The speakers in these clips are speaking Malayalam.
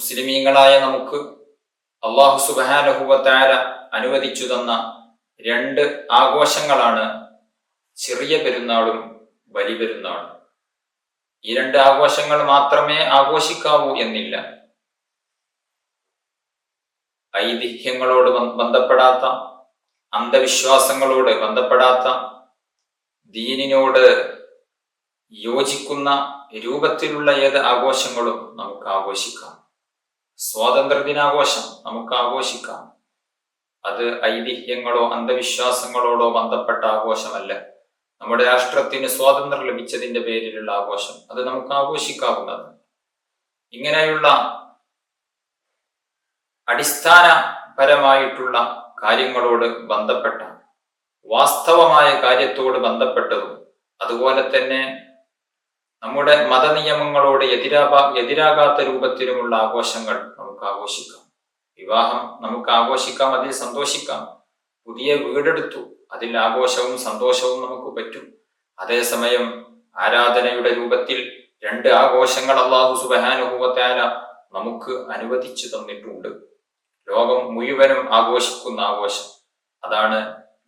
മുസ്ലിമീങ്ങളായ നമുക്ക് അല്ലാഹു സുബ്ഹാനഹു വ തആല അനുവദിച്ചു തന്ന രണ്ട് ആഘോഷങ്ങളാണ് ചെറിയ പെരുന്നാളും വലിയ പെരുന്നാളും. ഈ രണ്ട് ആഘോഷങ്ങൾ മാത്രമേ ആഘോഷിക്കാവൂ എന്നില്ല. ഐതിഹ്യങ്ങളോട് ബന്ധപ്പെടാത്ത, അന്ധവിശ്വാസങ്ങളോട് ബന്ധപ്പെടാത്ത, ദീനിനോട് യോജിക്കുന്ന രൂപത്തിലുള്ള ഏത് ആഘോഷങ്ങളും നമുക്ക് ആഘോഷിക്കാം. സ്വാതന്ത്ര്യദിനാഘോഷം നമുക്ക് ആഘോഷിക്കാം. അത് ഐതിഹ്യങ്ങളോ അന്ധവിശ്വാസങ്ങളോടോ ബന്ധപ്പെട്ട ആഘോഷമല്ല. നമ്മുടെ രാഷ്ട്രത്തിന് സ്വാതന്ത്ര്യം ലഭിച്ചതിന്റെ പേരിലുള്ള ആഘോഷം, അത് നമുക്ക് ആഘോഷിക്കാവുന്നതാണ്. ഇങ്ങനെയുള്ള അടിസ്ഥാനപരമായിട്ടുള്ള കാര്യങ്ങളോട് ബന്ധപ്പെട്ട, വാസ്തവമായ കാര്യത്തോട് ബന്ധപ്പെട്ടതും, അതുപോലെ തന്നെ നമ്മുടെ മതനിയമങ്ങളോട് എതിരാകാത്ത രൂപത്തിലുമുള്ള ആഘോഷങ്ങൾ നമുക്ക് ആഘോഷിക്കാം. വിവാഹം നമുക്ക് ആഘോഷിക്കാം, അതിൽ സന്തോഷിക്കാം. പുതിയ വീടെടുത്തു, അതിൽ ആഘോഷവും സന്തോഷവും നമുക്ക് പറ്റും. അതേസമയം ആരാധനയുടെ രൂപത്തിൽ രണ്ട് ആഘോഷങ്ങൾ അല്ലാഹു സുബ്ഹാനഹു വ തആല നമുക്ക് അനുവദിച്ചു തന്നിട്ടുണ്ട്. ലോകം മുഴുവനും ആഘോഷിക്കുന്ന ആഘോഷം, അതാണ്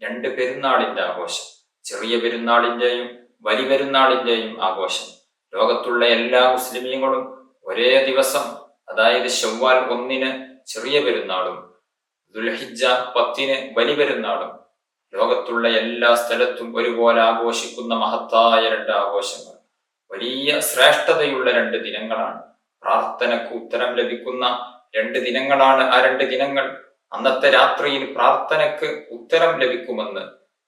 രണ്ട് പെരുന്നാളിന്റെ ആഘോഷം. ചെറിയ പെരുന്നാളിന്റെയും വലിയ പെരുന്നാളിന്റെയും ആഘോഷം. ലോകത്തുള്ള എല്ലാ മുസ്ലിമീങ്ങളും ഒരേ ദിവസം, അതായത് ശവ്വാൽ 1 ചെറിയ പെരുന്നാളും ദുൽഹിജ്ജ 10 വലിയ പെരുന്നാളും ലോകത്തുള്ള എല്ലാ സ്ഥലത്തും ഒരുപോലെ ആഘോഷിക്കുന്ന മഹത്തായ രണ്ട് ആഘോഷങ്ങൾ. വലിയ ശ്രേഷ്ഠതയുള്ള 2 ദിനങ്ങളാണ്. പ്രാർത്ഥനക്ക് ഉത്തരം ലഭിക്കുന്ന 2 ദിനങ്ങളാണ് ആ 2 ദിനങ്ങൾ. അന്നത്തെ രാത്രിയിൽ പ്രാർത്ഥനക്ക് ഉത്തരം ലഭിക്കുമെന്ന്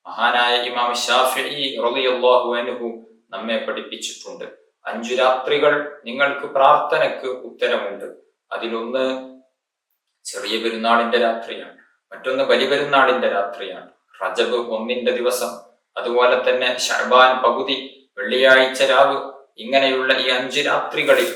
മഹാനായ ഇമാം ശാഫിഈ റളിയല്ലാഹു അൻഹു നമ്മെ പഠിപ്പിച്ചിട്ടുണ്ട്. 5 രാത്രികൾ നിങ്ങൾക്ക് പ്രാർത്ഥനക്ക് ഉത്തരമുണ്ട്. അതിലൊന്ന് ചെറിയ പെരുന്നാളിന്റെ രാത്രിയാണ്, മറ്റൊന്ന് വലിയ പെരുന്നാളിന്റെ രാത്രിയാണ്. റജബ് 1 ദിവസം, അതുപോലെ തന്നെ ശഅബാൻ പകുതി, വെള്ളിയാഴ്ച രാവ്, ഇങ്ങനെയുള്ള ഈ 5 രാത്രികളിൽ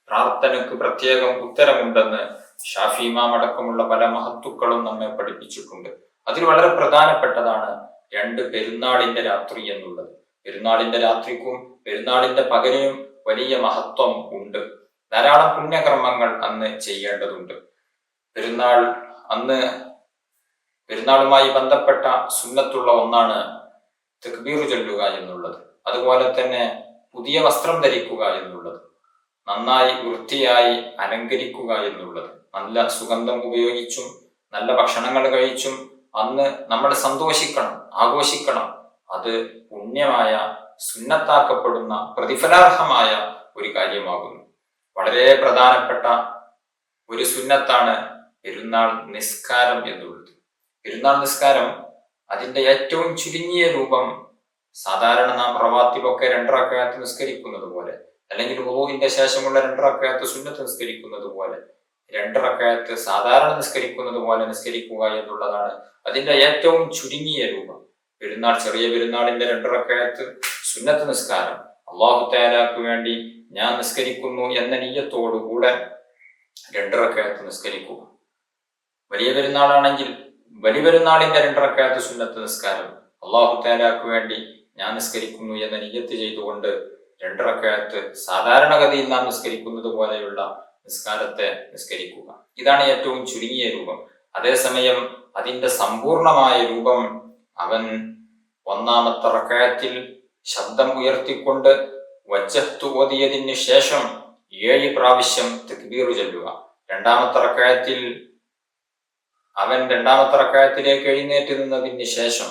പ്രാർത്ഥനക്ക് പ്രത്യേകം ഉത്തരമുണ്ടെന്ന് ഷാഫി ഇമാം അടക്കമുള്ള പല മഹത്തുക്കളും നമ്മെ പഠിപ്പിച്ചിട്ടുണ്ട്. അതിൽ വളരെ പ്രധാനപ്പെട്ടതാണ് 2 പെരുന്നാളിന്റെ രാത്രി എന്നുള്ളത്. പെരുന്നാളിന്റെ രാത്രിക്കും പെരുന്നാളിന്റെ പകലിനും വലിയ മഹത്വം ഉണ്ട്. ധാരാളം പുണ്യകർമ്മങ്ങൾ അന്ന് ചെയ്യേണ്ടതുണ്ട്. പെരുന്നാളുമായി ബന്ധപ്പെട്ട സുന്നത്തുള്ള ഒന്നാണ് തക്ബീർ ചൊല്ലുക എന്നുള്ളത്. അതുപോലെ തന്നെ പുതിയ വസ്ത്രം ധരിക്കുക എന്നുള്ളത്, നന്നായി വൃത്തിയായി അലങ്കരിക്കുക എന്നുള്ളത്, നല്ല സുഗന്ധം ഉപയോഗിച്ചും നല്ല ഭക്ഷണങ്ങൾ കഴിച്ചും അന്ന് നമ്മൾ സന്തോഷിക്കണം, ആഘോഷിക്കണം. അത് പുണ്യമായ, സുന്നത്താക്കപ്പെടുന്ന, പ്രതിഫലാർഹമായ ഒരു കാര്യമാകുന്നു. വളരെ പ്രധാനപ്പെട്ട ഒരു സുന്നത്താണ് പെരുന്നാൾ നിസ്കാരം എന്നുള്ളത്. പെരുന്നാൾ നിസ്കാരം അതിന്റെ ഏറ്റവും ചുരുങ്ങിയ രൂപം, സാധാരണ നാം റവാത്തിബൊക്കെ 2 റക്അത്ത് നിസ്കരിക്കുന്നത് പോലെ, അല്ലെങ്കിൽ വുളൂഇന്റെ ശേഷമുള്ള 2 റക്അത്ത് സുന്നത്ത് നിസ്കരിക്കുന്നത് പോലെ, 2 റക്അത്ത് സാധാരണ നിസ്കരിക്കുന്നത് പോലെ നിസ്കരിക്കുക എന്നുള്ളതാണ് അതിന്റെ ഏറ്റവും ചുരുങ്ങിയ രൂപം. ചെറിയ പെരുന്നാളിന്റെ 2 റക്അത്ത് സുന്നത്ത് നിസ്കാരം അല്ലാഹു തആലക്ക് വേണ്ടി ഞാൻ നിസ്കരിക്കുന്നു എന്ന നിയ്യത്തോടുകൂടെ 2 റക്അത്ത് നിസ്കരിക്കുക. വലിയ പെരുന്നാളാണെങ്കിൽ വലിയ പെരുന്നാളിന്റെ 2 റക്അത്ത് സുന്നത്ത് നിസ്കാരം അല്ലാഹു തആലക്ക് വേണ്ടി ഞാൻ നിസ്കരിക്കുന്നു എന്ന നിയ്യത്ത് ചെയ്തുകൊണ്ട് 2 റക്അത്ത് സാധാരണഗതിയിൽ നാം നിസ്കരിക്കുന്നത് പോലെയുള്ള നിസ്കാരത്തെ നിസ്കരിക്കുക. ഇതാണ് ഏറ്റവും ചുരുങ്ങിയ രൂപം. അതേസമയം അതിന്റെ സമ്പൂർണമായ രൂപം, അവൻ 1-ാമത്തെ റക്അത്തിൽ ശബ്ദം ഉയർത്തിക്കൊണ്ട് വജ്ജഹ്തു ഓതിയതിന് ശേഷം 7 പ്രാവശ്യം തക്ബീർ ചൊല്ലുക. 2-ാമത്തെ റക്അത്തിൽ അവൻ 2-ാമത്തെ റക്അത്തിലേക്ക് എഴുന്നേറ്റ് നിന്നതിന് ശേഷം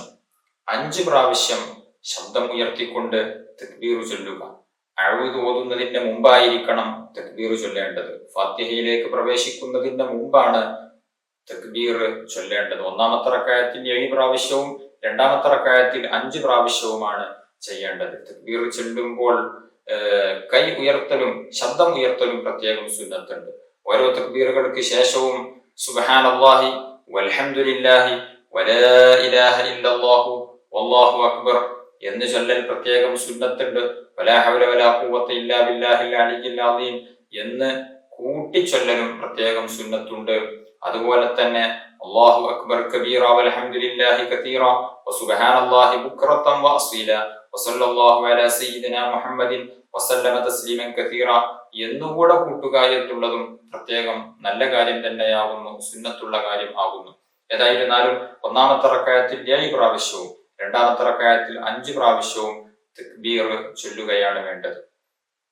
5 പ്രാവശ്യം ശബ്ദം ഉയർത്തിക്കൊണ്ട് തക്ബീർ ചൊല്ലുക. അഊദ് ഓതുന്നതിന്റെ മുമ്പായിരിക്കണം തക്ബീർ ചൊല്ലേണ്ടത്. ഫാത്തിഹയിലേക്ക് പ്രവേശിക്കുന്നതിന്റെ മുമ്പാണ് തക്ബീർ ചൊല്ലേണ്ടത്. 1-ാമത്തെ റക്അത്തിൽ 7 പ്രാവശ്യവും 2-ാമത്തെ റക്അത്തിൽ 5 പ്രാവശ്യവുമാണ് ചെയ്യേണ്ടത്. തക്ബീർ ചൊല്ലുമ്പോൾ കൈ ഉയർത്തലും ശബ്ദം ഉയർത്തലും പ്രത്യേകം സുന്നത്തുണ്ട്. ഓരോ തക്ബീറുകൾക്ക് ശേഷവും സുബ്ഹാനല്ലാഹി വൽഹംദുലില്ലാഹി വലാ ഇലാഹ ഇല്ലല്ലാഹു വല്ലാഹു അക്ബർ എന്ന് ചൊല്ലൽ പ്രത്യേകം സുന്നത്തുണ്ട്. വലാ ഹൗല വലാ ഖുവത ഇല്ലാ ബില്ലാഹിൽ അലിയ്യിൽ അസീം എന്ന് കൂട്ടിച്ചൊല്ലലും പ്രത്യേകം സുന്നത്തുണ്ട്. അതുപോലെ തന്നെ അല്ലാഹു അക്ബർ കബീറ വൽഹംദുലില്ലാഹി കതീറ വസുബ്ഹാനല്ലാഹി ബുക്റതൻ വഅസീല വസല്ലല്ലാഹു അലാ സയ്യിദിനാ മുഹമ്മദിൻ വസല്ലമ തസ്ലീമൻ കതീറ എന്നുകൂടെ കൂട്ടുക എന്നുള്ളതും പ്രത്യേകം നല്ല കാര്യം തന്നെയാകുന്നു, സുന്നത്തുള്ള കാര്യം ആകുന്നു. ഏതായിരുന്നാലും ഒന്നാമത്തെ റക്അത്തിൽ 7 പ്രാവശ്യവും രണ്ടാമത്തെ റക്അത്തിൽ 5 പ്രാവശ്യവും തക്ബീർ ചൊല്ലുകയാണ് വേണ്ടത്.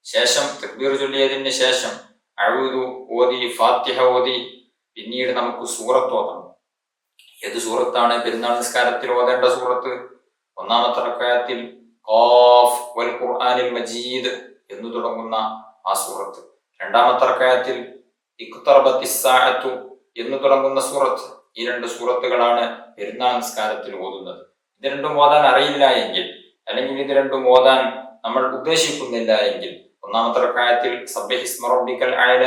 ശേഷം തക്ബീർ ചൊല്ലിയതിന് ശേഷം അഊദു ഓതി, ഫാത്തിഹ ഓതി, പിന്നീട് നമുക്ക് സൂറത്ത് ഓതണം. ഏത് സൂറത്താണ് പെരുന്നാൾ നിസ്കാരത്തിൽ ഓതേണ്ട സൂറത്ത്? ഒന്നാമത്തെ റക്അത്തിൽ ഖാഫ് വൽ ഖുർആനിൽ മജീദ് എന്ന് തുടങ്ങുന്ന ആ സൂറത്ത്, രണ്ടാമത്തെ റക്അത്തിൽ ഇഖ്തറബത്തിസ് സാഅത്തു എന്ന് തുടങ്ങുന്ന സൂറത്ത്. ഈ 2 സൂറത്തുകളാണ് പെരുന്നാൾ നിസ്കാരത്തിൽ ഓതുന്നത്. ഇത് രണ്ടും ഓതാൻ അറിയില്ല എങ്കിൽ, അല്ലെങ്കിൽ ഇത് രണ്ടും ഓതാൻ നമ്മൾ ഉദ്ദേശിക്കുന്നില്ല എങ്കിൽ, ഒന്നാമത്തെ റക്അത്തിൽ സബ്ബിഹിസ്മ റബ്ബിക്കൽ അഅല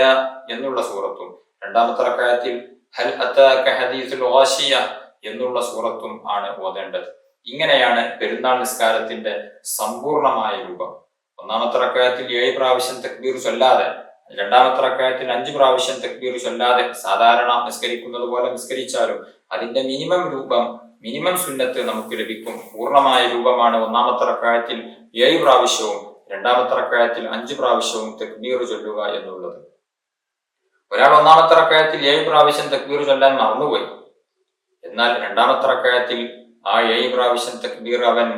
എന്നുള്ള സൂറത്തും രണ്ടാമത്തെ റക്അത്തിൽ ഹൽ അതാക ഹദീസുൽ ഗാശിയ എന്നുള്ള സൂറത്തും ആണ് ഓതേണ്ടത്. ഇങ്ങനെയാണ് പെരുന്നാൾ നിസ്കാരത്തിന്റെ സമ്പൂർണമായ രൂപം. ഒന്നാമത്തെ റക്അത്തിൽ 7 പ്രാവശ്യം തക്ബീർ ചൊല്ലാതെ, രണ്ടാമത്തെ റക്അത്തിൽ 5 പ്രാവശ്യം തക്ബീർ ചൊല്ലാതെ സാധാരണ നിസ്കരിക്കുന്നത് പോലെ നിസ്കരിച്ചാലും അതിന്റെ മിനിമം സുന്നത്ത് നമുക്ക് ലഭിക്കും. പൂർണ്ണമായ രൂപമാണ് ഒന്നാമത്തെ റക്അത്തിൽ 7 പ്രാവശ്യവും രണ്ടാമത്തെ റക്അത്തിൽ 5 പ്രാവശ്യവും തക്ബീർ ചൊല്ലുക എന്നുള്ളത്. ഒരാൾ ഒന്നാമത്തെ റക്അത്തിൽ 7 പ്രാവശ്യം തക്ബീർ ചൊല്ലാൻ മറന്നുപോയി, എന്നാൽ രണ്ടാമത്തെ റക്അത്തിൽ ആ 7 പ്രാവശ്യം തക്ബീർ അവൻ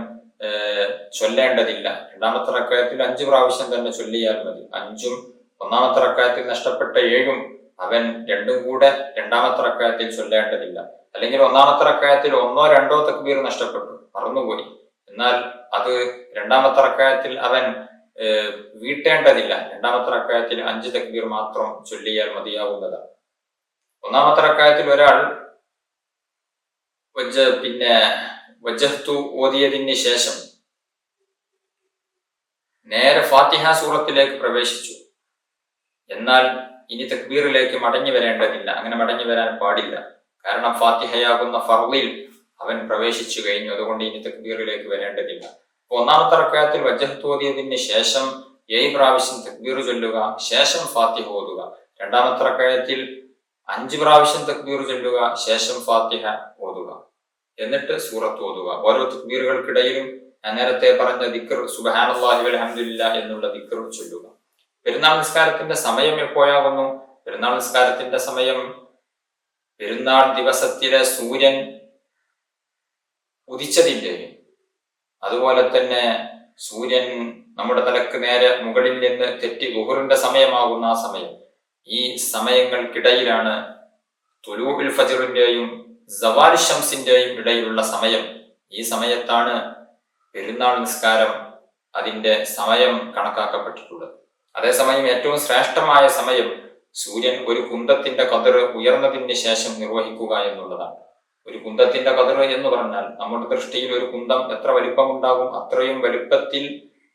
ചൊല്ലേണ്ടതില്ല. രണ്ടാമത്തെ റക്അത്തിൽ 5 പ്രാവശ്യം തന്നെ ചൊല്ലിയാൽ മതി. 5ഉം ഒന്നാമത്തെ റക്അത്തിൽ നഷ്ടപ്പെട്ട 7ഉം അവൻ രണ്ടും കൂടെ രണ്ടാമത്തെ റക്അത്തിൽ ചൊല്ലേണ്ടതില്ല. അല്ലെങ്കിൽ ഒന്നാമത്തെ റക്അത്തിൽ 1ഓ 2ഓ തക്ബീർ നഷ്ടപ്പെട്ടു, മറന്നുപോയി, എന്നാൽ അത് രണ്ടാമത്തെ റക്അത്തിൽ അവൻ വീട്ടേണ്ടതില്ല. രണ്ടാമത്തെ റക്അത്തിൽ 5 തക്ബീർ മാത്രം ചൊല്ലിയാൽ മതിയാവുന്നതാണ്. ഒന്നാമത്തെ റക്അത്തിൽ ഒരാൾ വജ്ജഹ്തു ഓതിയതിന് ശേഷം നേരെ ഫാത്തിഹ സൂറത്തിലേക്ക് പ്രവേശിച്ചു, എന്നാൽ ഇനി തക്ബീറിലേക്ക് മടങ്ങി വരേണ്ടതില്ല. അങ്ങനെ മടങ്ങി വരാൻ പാടില്ല. കാരണം ഫാത്തിഹയാകുന്ന ഫർളിൽ അവൻ പ്രവേശിച്ചു കഴിഞ്ഞു. അതുകൊണ്ട് ഇനി തക്ബീറിലേക്ക് വരേണ്ടതില്ല. ഒന്നാമത്തെ റക്അത്തിൽ വജ്ജഹ്തു ഓതിയതിന് ശേഷം 7 പ്രാവശ്യം തക്ബീർ ചൊല്ലുക, ശേഷം ഫാത്തിഹ ഓതുക. രണ്ടാമത്തെ റക്അത്തിൽ 5 പ്രാവശ്യം തക്ബീർ ചൊല്ലുക, ശേഷം ഫാത്തിഹ ഓതുക, എന്നിട്ട് സൂറത്ത് ഓതുക. ഓരോ തക്ബീറുകൾക്കിടയിലും ഞാൻ നേരത്തെ പറഞ്ഞ ദിക്ർ സുബ്ഹാനല്ലാഹി വൽഹംദുലില്ലാഹ് എന്നുള്ള ദിക്ർ ചൊല്ലുക. പെരുന്നാൾ നിസ്കാരത്തിന്റെ സമയം എപ്പോഴാകുന്നു? പെരുന്നാൾ നിസ്കാരത്തിന്റെ സമയം പെരുന്നാൾ ദിവസത്തിലെ സൂര്യൻ ഉദിച്ചതിന്റെയും അതുപോലെ തന്നെ സൂര്യൻ നമ്മുടെ തലക്ക് നേരെ മുകളിൽ നിന്ന് തെറ്റി ളുഹറിന്റെ സമയമാകുന്ന ആ സമയം, ഈ സമയങ്ങൾക്കിടയിലാണ് തുലൂഉൽ ഫജ്റിന്റെയും സവാൽ ശംസിന്റെയും ഇടയിലുള്ള സമയം. ഈ സമയത്താണ് പെരുന്നാൾ നിസ്കാരം അതിന്റെ സമയം കണക്കാക്കപ്പെട്ടിട്ടുള്ളത്. അതേസമയം ഏറ്റവും ശ്രേഷ്ഠമായ സമയം സൂര്യൻ ഒരു കുന്തത്തിന്റെ കതിർ ഉയർന്നതിന് ശേഷം നിർവഹിക്കുക എന്നുള്ളതാണ്. ഒരു കുന്തത്തിന്റെ കതിർ എന്ന് പറഞ്ഞാൽ നമ്മുടെ ദൃഷ്ടിയിൽ ഒരു കുന്തം എത്ര വലിപ്പമുണ്ടാകും അത്രയും വലിപ്പത്തിൽ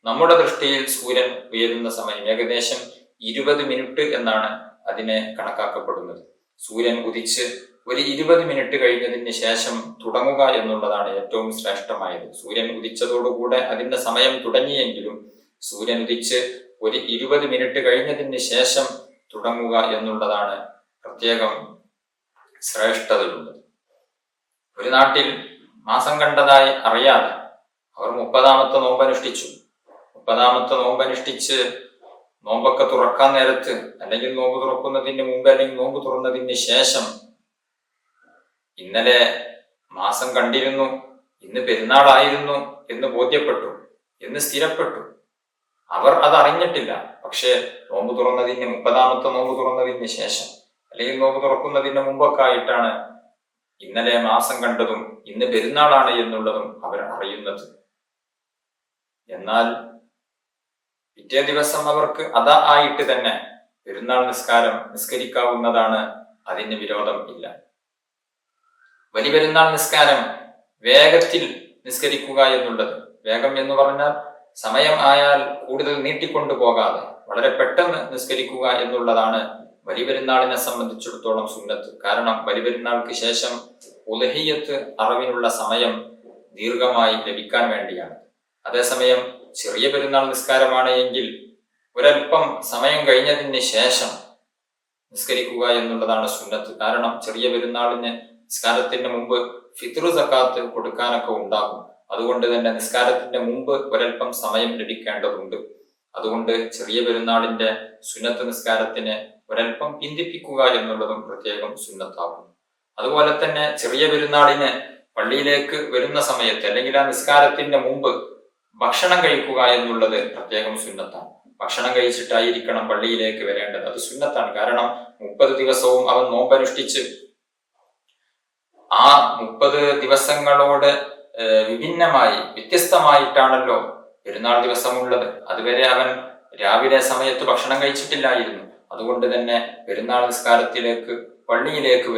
നമ്മുടെ ദൃഷ്ടിയിൽ സൂര്യൻ ഉയരുന്ന സമയം ഏകദേശം 20 മിനിറ്റ് എന്നാണ് അതിനെ കണക്കാക്കപ്പെടുന്നത്. സൂര്യൻ ഉദിച്ച് ഒരു 20 മിനിറ്റ് കഴിഞ്ഞതിന് ശേഷം തുടങ്ങുക എന്നുള്ളതാണ് ഏറ്റവും ശ്രേഷ്ഠമായത്. സൂര്യൻ ഉദിച്ചതോടുകൂടെ അതിന്റെ സമയം തുടങ്ങിയെങ്കിലും സൂര്യൻ ഉദിച്ച് ഒരു 20 മിനിറ്റ് കഴിഞ്ഞതിന് ശേഷം തുടങ്ങുക എന്നുള്ളതാണ് പ്രത്യേകം ശ്രേഷ്ഠതയുള്ളത്. ഒരു നാട്ടിൽ മാസം കണ്ടതായി അറിയാതെ അവർ 30ാമത്തെ നോമ്പനുഷ്ഠിച്ചു. 30ാമത്തെ നോമ്പനുഷ്ഠിച്ച് നോമ്പൊക്കെ തുറക്കാൻ നേരത്ത്, അല്ലെങ്കിൽ നോമ്പ് തുറക്കുന്നതിന് മുമ്പ്, അല്ലെങ്കിൽ നോമ്പ് തുറന്നതിന് ശേഷം ഇന്നലെ മാസം കണ്ടിരുന്നു, ഇന്ന് പെരുന്നാളായിരുന്നു എന്ന് ബോധ്യപ്പെട്ടു, എന്ന് സ്ഥിരപ്പെട്ടു. അവർ അത് അറിഞ്ഞിട്ടില്ല. പക്ഷെ നോമ്പ് തുറന്നതിന് 30ാമത്തെ നോമ്പ് തുറന്നതിന് ശേഷം, അല്ലെങ്കിൽ നോമ്പ് തുറക്കുന്നതിന് മുമ്പൊക്കെ ആയിട്ടാണ് ഇന്നലെ മാസം കണ്ടതും ഇന്ന് പെരുന്നാളാണ് എന്നുള്ളതും അവർ അറിയുന്നത്. എന്നാൽ പിറ്റേ ദിവസം അവർക്ക് അതാ ആയിട്ട് തന്നെ പെരുന്നാൾ നിസ്കാരം നിസ്കരിക്കാവുന്നതാണ്. അതിന് വിരോധം ഇല്ല. വലിയ പെരുന്നാൾ നിസ്കാരം വേഗത്തിൽ നിസ്കരിക്കുക എന്നുള്ളത്, വേഗം എന്ന് പറഞ്ഞാൽ സമയം ആയാൽ കൂടുതൽ നീട്ടിക്കൊണ്ടു പോകാതെ വളരെ പെട്ടെന്ന് നിസ്കരിക്കുക എന്നുള്ളതാണ് വലിയ പെരുന്നാളിനെ സംബന്ധിച്ചിടത്തോളം സുന്നത്ത്. കാരണം വലിയ പെരുന്നാൾക്ക് ശേഷം ഉലഹിയത്ത് അറവിനുള്ള സമയം ദീർഘമായി ലഭിക്കാൻ വേണ്ടിയാണ്. അതേസമയം ചെറിയ പെരുന്നാൾ നിസ്കാരമാണ് എങ്കിൽ ഒരൽപ്പം സമയം കഴിഞ്ഞതിന് ശേഷം നിസ്കരിക്കുക എന്നുള്ളതാണ് സുന്നത്ത്. കാരണം ചെറിയ പെരുന്നാളിന് നിസ്കാരത്തിന് മുമ്പ് ഫിത്ർ സക്കാത്ത് കൊടുക്കാനൊക്കെ ഉണ്ടാകും. അതുകൊണ്ട് തന്നെ നിസ്കാരത്തിന്റെ മുമ്പ് ഒരൽപ്പം സമയം ലഭിക്കേണ്ടതുണ്ട്. അതുകൊണ്ട് ചെറിയ പെരുന്നാളിന്റെ സുന്നത്ത് നിസ്കാരത്തിന് ഒരൽപ്പം പിന്തിപ്പിക്കുക എന്നുള്ളതും പ്രത്യേകം സുന്നത്താകുന്നു. അതുപോലെ തന്നെ ചെറിയ പെരുന്നാളിന് പള്ളിയിലേക്ക് വരുന്ന സമയത്ത് അല്ലെങ്കിൽ ആ നിസ്കാരത്തിന്റെ മുമ്പ് ഭക്ഷണം കഴിക്കുക എന്നുള്ളത് പ്രത്യേകം സുന്നത്താണ്. ഭക്ഷണം കഴിച്ചിട്ടായിരിക്കണം പള്ളിയിലേക്ക് വരേണ്ടത്. അത് സുന്നത്താണ്. കാരണം 30 ദിവസവും അവൻ നോമ്പനുഷ്ഠിച്ച് ആ 30 ദിവസങ്ങളോട് വിഭിന്നമായി വ്യത്യസ്തമായിട്ടാണല്ലോ പെരുന്നാൾ ദിവസമുള്ളത്. അതുവരെ അവൻ രാവിലെ സമയത്ത് ഭക്ഷണം കഴിച്ചിട്ടില്ലായിരുന്നു. അതുകൊണ്ട് തന്നെ പെരുന്നാൾ നിസ്കാരത്തിലേക്ക് പള്ളിയിലേക്ക്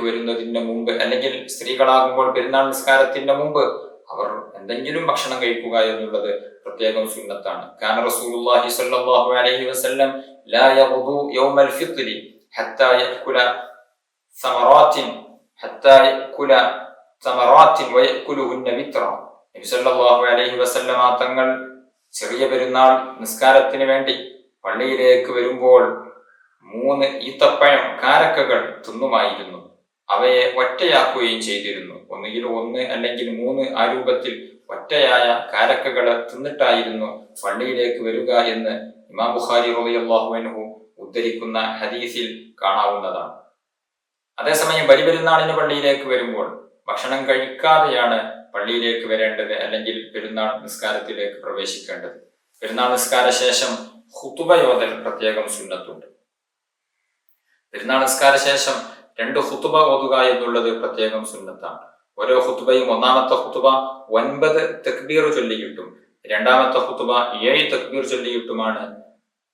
വരുന്നതിന് മുമ്പ്, അല്ലെങ്കിൽ സ്ത്രീകളാകുമ്പോൾ പെരുന്നാൾ നിസ്കാരത്തിന്റെ മുമ്പ് അവർ എന്തെങ്കിലും ഭക്ഷണം കഴിക്കുക എന്നുള്ളത് പ്രത്യേകം സുന്നത്താണ്. കാന റസൂലുള്ളാഹി സ്വല്ലല്ലാഹു അലൈഹി വസല്ലം ലാ യഗ്ദു യൗമൽ ഫിത്രി ഹത്താ യഅകുല സമറാത്തിൻ വയഅകുലുഹുന്ന വിത്ര. നബി സല്ലല്ലാഹു അലൈഹി വസല്ലം തങ്ങൾ ചെറിയ പെരുന്നാൾ നിസ്കാരത്തിന് വേണ്ടി പള്ളിയിലേക്ക് വരുമ്പോൾ 3 ഈത്തപ്പഴം കാരക്കകൾ തിന്നുമായിരുന്നു. അവയെ ഒറ്റയാക്കുകയും ചെയ്തിരുന്നു. ഒന്നുകിൽ 1 അല്ലെങ്കിൽ 3 ആ രൂപത്തിൽ ഒറ്റയായ കാരക്കകളെ തിന്നിട്ടായിരുന്നു പള്ളിയിലേക്ക് വരിക എന്ന് ഇമാം ബുഖാരി റളിയല്ലാഹു അൻഹു ഉദ്ധരിക്കുന്ന ഹദീസിൽ കാണാവുന്നതാണ്. അതേസമയം ബലിപെരുന്നാളിന് പള്ളിയിലേക്ക് വരുമ്പോൾ ഭക്ഷണം കഴിക്കാതെയാണ് പള്ളിയിലേക്ക് വരേണ്ടത്, അല്ലെങ്കിൽ പെരുന്നാൾ നിസ്കാരത്തിലേക്ക് പ്രവേശിക്കേണ്ടത്. പെരുന്നാൾ നിസ്കാര ശേഷം ഖുതുബയോദൽ പ്രത്യേകം സുന്നത്തുണ്ട്. പെരുന്നാൾ നിസ്കാര ശേഷം 2 ഖുതുബ ഓതുക എന്നുള്ളത് പ്രത്യേകം സുന്നത്താണ്. ഓരോ ഖുതുബയും ഒന്നാമത്തെ ഖുതുബ 9 തക്ബീർ ചൊല്ലിയിട്ടും രണ്ടാമത്തെ ഖുതുബ 7 തക്ബീർ ചൊല്ലിയിട്ടുമാണ്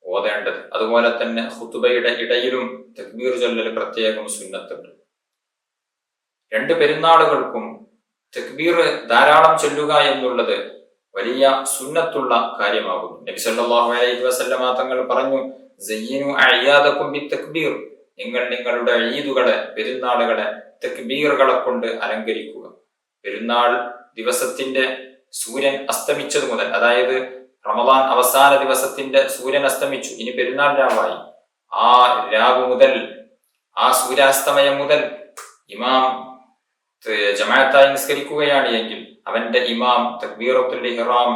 ഓതേണ്ടത്. അതുപോലെ തന്നെ ഖുതുബയുടെ ഇടയിലും തക്ബീർ ചൊല്ലൽ പ്രത്യേകം സുന്നത്തുണ്ട്. 2 പെരുന്നാളുകൾക്കും തക്ബീർ ധാരാളം ചൊല്ലുക എന്നുള്ളത് വലിയ സുന്നത്തുള്ള കാര്യമാകുന്നു. നബി സല്ലല്ലാഹു അലൈഹി വസല്ലമ തങ്ങൾ പറഞ്ഞു, സയ്യിനു അഅയാദകും ബിത്തക്ബീർ, നിങ്ങൾ നിങ്ങളുടെ ഈദുകളെ, പെരുന്നാളുകളെ തക്ബീറുകളെ കൊണ്ട് അലങ്കരിക്കുക. പെരുന്നാൾ ദിവസത്തിന്റെ സൂര്യൻ അസ്തമിച്ചത് മുതൽ, അതായത് റമദാൻ അവസാന ദിവസത്തിന്റെ സൂര്യൻ അസ്തമിച്ചു, ഇനി പെരുന്നാൾ രാവായി. ആ രാവ് മുതൽ, ആ സൂര്യാസ്തമയം മുതൽ ഇമാം ജമാഅത്തായി നിസ്കരിക്കുകയാണ് എങ്കിൽ അവന്റെ ഇമാം തക്ബീറത്തുൽ ഇഹ്റാം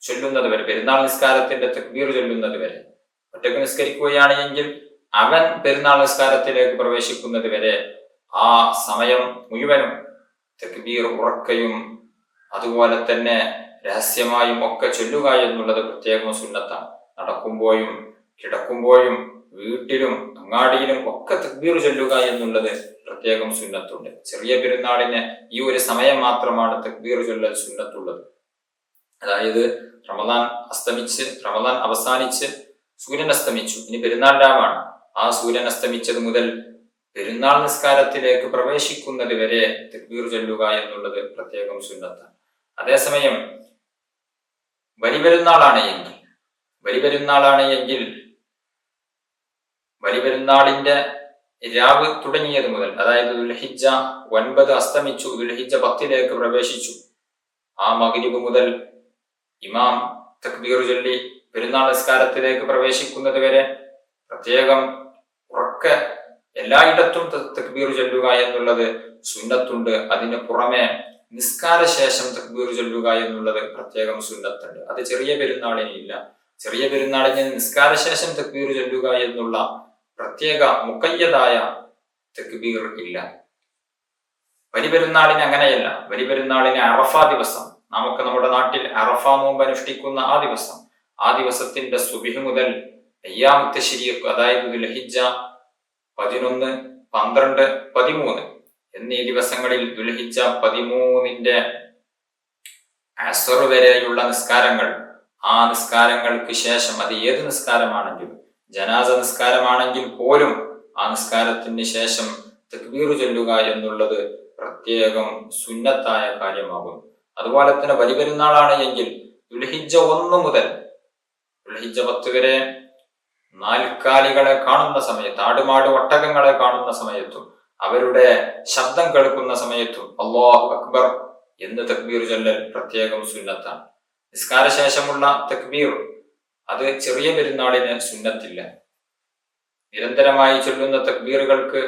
ചൊല്ലുന്നത് വരെ, പെരുന്നാൾ നിസ്കാരത്തിന്റെ തക്ബീർ ചൊല്ലുന്നത് വരെ, ഒറ്റക്ക് നിസ്കരിക്കുകയാണ് എങ്കിൽ അവൻ പെരുന്നാൾ നിസ്കാരത്തിലേക്ക് പ്രവേശിക്കുന്നത് വരെ ആ സമയം മുഴുവനും തക്ബീർ ഉറക്കയും അതുപോലെ തന്നെ രഹസ്യമായും ഒക്കെ ചൊല്ലുക എന്നുള്ളത് പ്രത്യേകം സുന്നത്താണ്. നടക്കുമ്പോഴും കിടക്കുമ്പോഴും വീട്ടിലും അങ്ങാടിയിലും ഒക്കെ തക്ബീർ ചൊല്ലുക എന്നുള്ളത് പ്രത്യേകം സുന്നത്തുണ്ട്. ചെറിയ പെരുന്നാളിന് ഈ ഒരു സമയം മാത്രമാണ് തക്ബീർ ചൊല്ലൽ സുന്നത്തുള്ളത്. അതായത് റമദാൻ അവസാനിച്ച് സൂര്യൻ അസ്തമിച്ചു, ഇനി പെരുന്നാൾ രാവാണ്. ആ സൂര്യൻ അസ്തമിച്ചത് മുതൽ പെരുന്നാൾ നിസ്കാരത്തിലേക്ക് പ്രവേശിക്കുന്നത് വരെ തക്ബീർ ചൊല്ലുക എന്നുള്ളത് പ്രത്യേകം സുന്നത്താണ്. അതേസമയം ബലിപെരുന്നാളിന്റെ രാവ് തുടങ്ങിയത് മുതൽ, അതായത് ദുൽഹിജ്ജ 9 അസ്തമിച്ചു, ദുൽഹിജ്ജ 10 പ്രവേശിച്ചു, ആ മഗ്രിബ് മുതൽ ഇമാം തക്ബീർ ചൊല്ലി പെരുന്നാൾ നിസ്കാരത്തിലേക്ക് പ്രവേശിക്കുന്നത് വരെ പ്രത്യേകം ഉറക്കെ എല്ലായിടത്തും തക്ബീർ ചൊല്ലുക എന്നുള്ളത് സുന്നത്തുണ്ട്. അതിന് പുറമെ നിസ്കാര ശേഷം തക്ബീർ ചൊല്ലുക എന്നുള്ളത് പ്രത്യേകം സുന്നത്തുണ്ട്. അത് ചെറിയ പെരുന്നാളിന് ഇല്ല. ചെറിയ പെരുന്നാളിന് നിസ്കാര ശേഷം തക്ബീർ ചൊല്ലുക എന്നുള്ള പ്രത്യേക മുഖയ്യതായ തക്ബീർ ഇല്ല. ബലിപെരുന്നാളിന് അങ്ങനെയല്ല. ബലിപെരുന്നാളിന് അറഫ ദിവസം, നമുക്ക് നമ്മുടെ നാട്ടിൽ അറഫ നോമ്പ് അനുഷ്ഠിക്കുന്ന ആ ദിവസത്തിന്റെ സുബ്ഹ് മുതൽ അയ്യാമു തശ്രീഖ്, അതായത് ദുൽഹിജ്ജ 11, 12, 13 എന്നീ ദിവസങ്ങളിൽ ദുൽഹിജ്ജ 13ന്റെ അസ്ർ വരെയുള്ള നിസ്കാരങ്ങൾ, ആ നിസ്കാരങ്ങൾക്ക് ശേഷം, അത് ഏത് നിസ്കാരമാണെങ്കിലും, ജനാസ നിസ്കാരമാണെങ്കിൽ പോലും ആ നിസ്കാരത്തിന് ശേഷം തക്ബീർ ചൊല്ലുക എന്നുള്ളത് പ്രത്യേകം സുന്നത്തായ കാര്യമാകുന്നു. അതുപോലെ തന്നെ ബലിപെരുന്നാളാണ് എങ്കിൽ ദുൽഹിജ്ജ 1 മുതൽ ദുൽഹിജ്ജ 10 വരെ നാൽക്കാലികളെ കാണുന്ന സമയത്ത്, ആടുമാട് ഒട്ടകങ്ങളെ കാണുന്ന സമയത്തും അവരുടെ ശബ്ദം കേൾക്കുന്ന സമയത്തും അല്ലാഹു അക്ബർ എന്ന് തക്ബീർ ചൊല്ലൽ പ്രത്യേകം സുന്നത്താണ്. നിസ്കാര ശേഷമുള്ള തക്ബീർ അത് ചെറിയ പെരുന്നാളിന് സുന്നത്തില്ല. നിരന്തരമായി ചൊല്ലുന്ന തക്ബീറുകൾക്ക്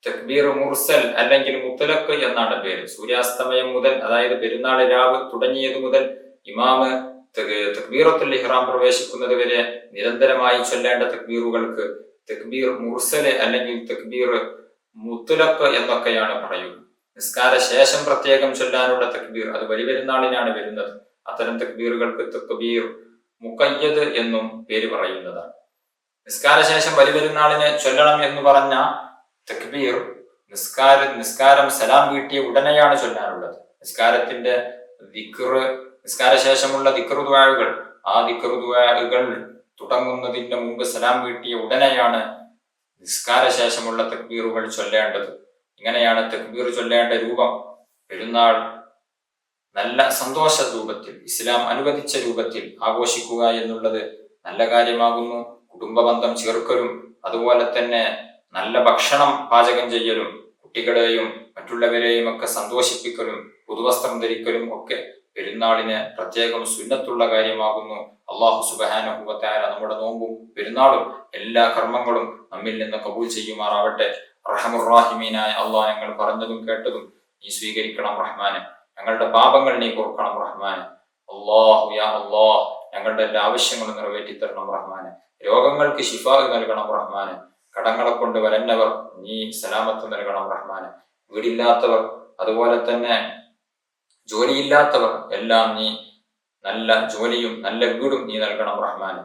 തക്ബീർ മുർസൽ അല്ലെങ്കിൽ മുത്തലഖ് എന്നാണ് പേര്. സൂര്യാസ്തമയം മുതൽ, അതായത് പെരുന്നാൾ രാവ് തുടങ്ങിയത് മുതൽ ഇമാമ് തക്ബീറത്തുൽ ഇഹ്റാം പ്രവേശിക്കുന്നത് വരെ നിരന്തരമായി ചൊല്ലേണ്ട തക്ബീറുകൾക്ക് തക്ബീർ മുർസല് അല്ലെങ്കിൽ തക്ബീർ മുത്ലഖ് എന്നൊക്കെയാണ് പറയുന്നത്. നിസ്കാര ശേഷം പ്രത്യേകം ചൊല്ലാനുള്ള തക്ബീർ അത് ബലിപെരുന്നാളിനാണ് വരുന്നത്. അത്തരം തക്ബീറുകൾക്ക് തക്ബീർ മുഖയ്യദ് എന്നും പേര് പറയുന്നതാണ്. നിസ്കാര ശേഷം ബലിപെരുന്നാളിന് ചൊല്ലണം എന്ന് പറഞ്ഞ തക്ബീർ നിസ്കാരം സലാം വീട്ടിയ ഉടനെയാണ് ചൊല്ലാനുള്ളത്. നിസ്കാരത്തിന്റെ ദിക്റ്, നിസ്കാര ശേഷമുള്ള ദിക്റ് ദുആകൾ, ആ ദിക്റ് ദുആകൾ തുടങ്ങുന്നതിന് മുമ്പ് സലാം വീട്ടിയ ഉടനെയാണ് നിസ്കാര ശേഷമുള്ള തക്ബീറുകൾ ചൊല്ലേണ്ടത്. ഇങ്ങനെയാണ് തക്ബീർ ചൊല്ലേണ്ട രൂപം. പെരുന്നാൾ നല്ല സന്തോഷ രൂപത്തിൽ, ഇസ്ലാം അനുവദിച്ച രൂപത്തിൽ ആഘോഷിക്കുക എന്നുള്ളത് നല്ല കാര്യമാകുന്നു. കുടുംബ ബന്ധം ചേർക്കലും അതുപോലെ തന്നെ നല്ല ഭക്ഷണം പാചകം ചെയ്യലും കുട്ടികളെയും മറ്റുള്ളവരെയും ഒക്കെ സന്തോഷിപ്പിക്കലും പുതുവസ്ത്രം ധരിക്കലും ഒക്കെ പെരുന്നാളിന് പ്രത്യേകം സുന്നത്തുള്ള കാര്യമാകുന്നു. അല്ലാഹു സുബ്ഹാനഹു വ തആല നമ്മുടെ നോമ്പും പെരുന്നാളും എല്ലാ കർമ്മങ്ങളും നമ്മിൽ നിന്ന് കബൂൽ ചെയ്യുമാറാവട്ടെ. റഹ്മത്തുർ റഹീമീനായ അല്ലാഹ്, ഞങ്ങൾ പറഞ്ഞതും കേട്ടതും നീ സ്വീകരിക്കണം റഹ്മാനെ. ഞങ്ങളുടെ പാപങ്ങൾ നീ പൊറുക്കണം റഹ്മാനെ. അല്ലാഹു യാ അല്ലാഹ്, ഞങ്ങളുടെ എല്ലാ ആവശ്യങ്ങളും നിറവേറ്റി തരണം റഹ്മാനെ. രോഗങ്ങൾക്ക് ശിഫാ നൽകണം റഹ്മാനെ. കടങ്ങളെ കൊണ്ട് വരന്നവർ നീ സലാമത്ത് നൽകണം റഹ്മാനെ. വീടില്ലാത്തവർ അതുപോലെ തന്നെ ജോലിയില്ലാത്തവർ എല്ലാം നീ നല്ല ജോലിയും നല്ല വീടും നീ നൽകണം റഹ്മാനെ.